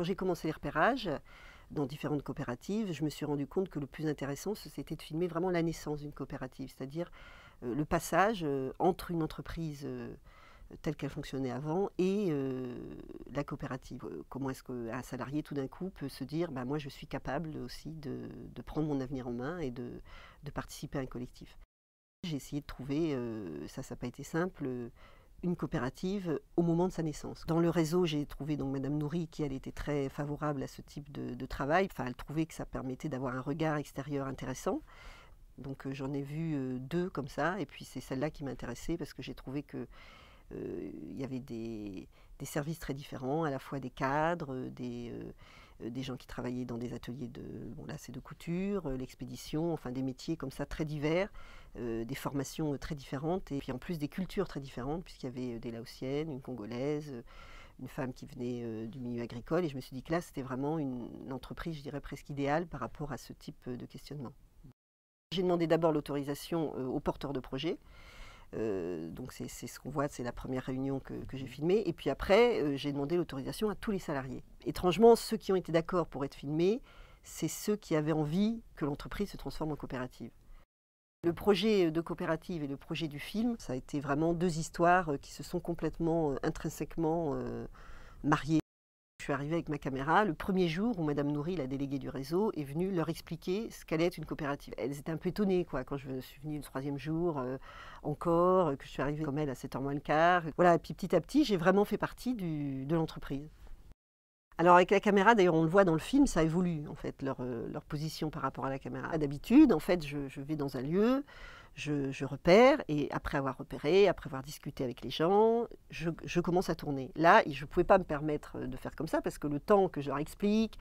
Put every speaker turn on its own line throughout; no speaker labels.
Quand j'ai commencé les repérages, dans différentes coopératives, je me suis rendu compte que le plus intéressant, c'était de filmer vraiment la naissance d'une coopérative, c'est-à-dire le passage entre une entreprise telle qu'elle fonctionnait avant et la coopérative. Comment est-ce qu'un salarié tout d'un coup peut se dire moi je suis capable aussi de prendre mon avenir en main et de participer à un collectif. J'ai essayé de trouver, ça n'a pas été simple, une coopérative au moment de sa naissance. Dans le réseau, j'ai trouvé donc Madame Nourri qui elle était très favorable à ce type de travail. Enfin, elle trouvait que ça permettait d'avoir un regard extérieur intéressant. Donc j'en ai vu 2 comme ça, et puis c'est celle-là qui m'intéressait parce que j'ai trouvé que il y avait des services très différents, à la fois des cadres, des gens qui travaillaient dans des ateliers de couture, l'expédition, enfin des métiers comme ça très divers, des formations très différentes, et puis en plus des cultures très différentes, puisqu'il y avait des Laotiennes, une Congolaise, une femme qui venait du milieu agricole, et je me suis dit que là c'était vraiment une entreprise, je dirais presque idéale par rapport à ce type de questionnement. J'ai demandé d'abord l'autorisation aux porteurs de projets. Donc c'est ce qu'on voit, c'est la première réunion que j'ai filmée. Et puis après, j'ai demandé l'autorisation à tous les salariés. Étrangement, ceux qui ont été d'accord pour être filmés, c'est ceux qui avaient envie que l'entreprise se transforme en coopérative. Le projet de coopérative et le projet du film, ça a été vraiment 2 histoires qui se sont complètement, intrinsèquement mariées. Je suis arrivée avec ma caméra le premier jour où Madame Nourri, la déléguée du réseau, est venue leur expliquer ce qu'allait être une coopérative. Elles étaient un peu étonnées quand je suis venue le 3e jour encore, que je suis arrivée comme elle à 7h moins le quart. Voilà, et puis petit à petit, j'ai vraiment fait partie de l'entreprise. Alors avec la caméra, d'ailleurs on le voit dans le film, ça évolue en fait, leur position par rapport à la caméra. D'habitude, en fait, je vais dans un lieu, je repère, et après avoir repéré, après avoir discuté avec les gens, je commence à tourner. Là, je ne pouvais pas me permettre de faire comme ça, parce que le temps que je leur explique,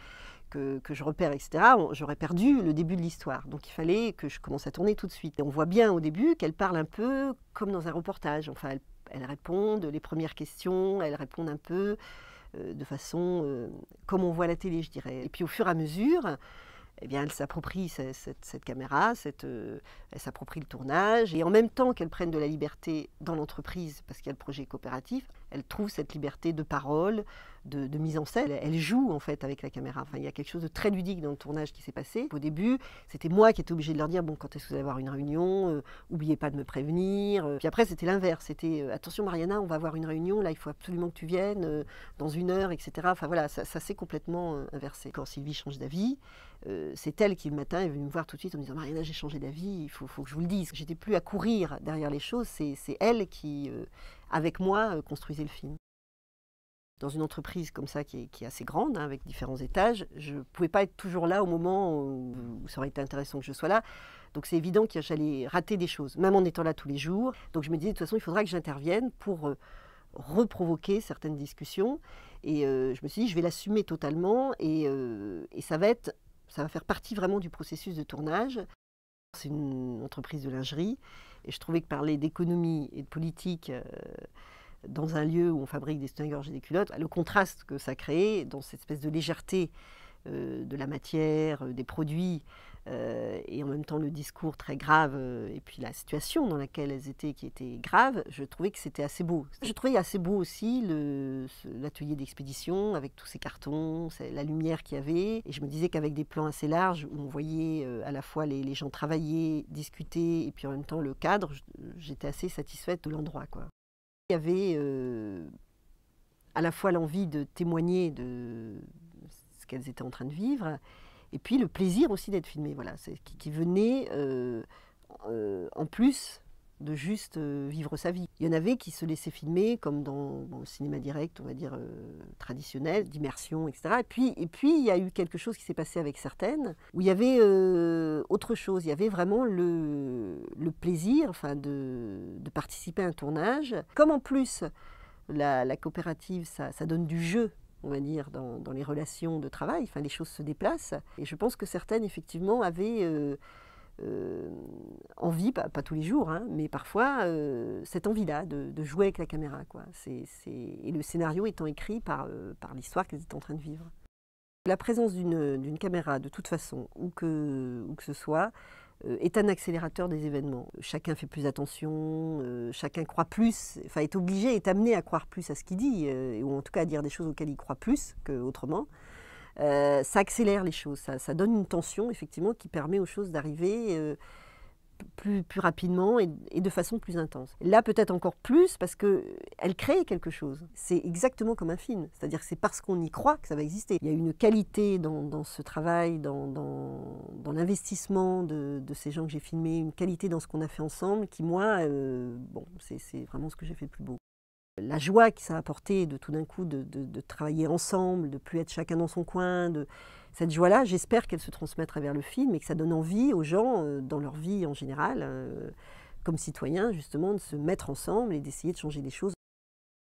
que je repère, etc., j'aurais perdu le début de l'histoire. Donc il fallait que je commence à tourner tout de suite. Et on voit bien au début qu'elles parlent un peu comme dans un reportage. Enfin, elles répondent les premières questions, elles répondent un peu de façon comme on voit à la télé, je dirais. Et puis au fur et à mesure, eh bien, elle s'approprie cette caméra, elle s'approprie le tournage, et en même temps qu'elle prenne de la liberté dans l'entreprise, parce qu'il y a le projet coopératif, elle trouve cette liberté de parole, de mise en scène. Elle joue en fait avec la caméra. Enfin, il y a quelque chose de très ludique dans le tournage qui s'est passé. Au début, c'était moi qui étais obligée de leur dire quand est-ce que vous allez avoir une réunion, n'oubliez pas de me prévenir. Puis après, c'était l'inverse. C'était attention Mariana, on va avoir une réunion, là il faut absolument que tu viennes dans 1 heure, etc. Enfin voilà, ça s'est complètement inversé. Quand Sylvie change d'avis, c'est elle qui le matin est venue me voir tout de suite en me disant Mariana, j'ai changé d'avis, il faut que je vous le dise. J'étais plus à courir derrière les choses, c'est elle qui, avec moi, construisait le film. Dans une entreprise comme ça qui est assez grande, avec différents étages, je ne pouvais pas être toujours là au moment où ça aurait été intéressant que je sois là. Donc c'est évident que j'allais rater des choses, même en étant là tous les jours. Donc je me disais de toute façon, il faudra que j'intervienne pour reprovoquer certaines discussions. Et je me suis dit, je vais l'assumer totalement, et ça va faire partie vraiment du processus de tournage. C'est une entreprise de lingerie, et je trouvais que parler d'économie et de politique dans un lieu où on fabrique des soutiens-gorge et des culottes, le contraste que ça crée dans cette espèce de légèreté de la matière, des produits, et en même temps le discours très grave, et puis la situation dans laquelle elles étaient qui était grave, je trouvais que c'était assez beau. Je trouvais assez beau aussi l'atelier d'expédition avec tous ces cartons, la lumière qu'il y avait, et je me disais qu'avec des plans assez larges où on voyait à la fois les gens travailler, discuter, et puis en même temps le cadre, j'étais assez satisfaite de l'endroit, quoi. Il y avait à la fois l'envie de témoigner de ce qu'elles étaient en train de vivre, et puis le plaisir aussi d'être filmées, voilà, qui venait en plus de juste vivre sa vie. Il y en avait qui se laissaient filmer, comme dans le cinéma direct, on va dire traditionnel, d'immersion, etc. Et puis il y a eu quelque chose qui s'est passé avec certaines, où il y avait autre chose. Il y avait vraiment le plaisir, enfin, de participer à un tournage. Comme en plus, la coopérative, ça donne du jeu, on va dire, dans les relations de travail, enfin, les choses se déplacent. Et je pense que certaines, effectivement, avaient envie, pas tous les jours, hein, mais parfois, cette envie-là de jouer avec la caméra, quoi. Et le scénario étant écrit par l'histoire qu'elles étaient en train de vivre. La présence d'une caméra, de toute façon, où que ce soit, est un accélérateur des événements. Chacun fait plus attention, chacun croit plus, est obligé, est amené à croire plus à ce qu'il dit, ou en tout cas à dire des choses auxquelles il croit plus qu'autrement. ça accélère les choses, ça donne une tension effectivement qui permet aux choses d'arriver plus rapidement et de façon plus intense. Là, peut-être encore plus parce qu'elle crée quelque chose. C'est exactement comme un film. C'est-à-dire que c'est parce qu'on y croit que ça va exister. Il y a une qualité dans ce travail, dans l'investissement de ces gens que j'ai filmés, une qualité dans ce qu'on a fait ensemble qui, moi, bon, c'est vraiment ce que j'ai fait de plus beau. La joie que ça a apporté de tout d'un coup de travailler ensemble, de plus être chacun dans son coin, cette joie-là, j'espère qu'elle se transmet à travers le film et que ça donne envie aux gens, dans leur vie en général, comme citoyens, justement, de se mettre ensemble et d'essayer de changer des choses.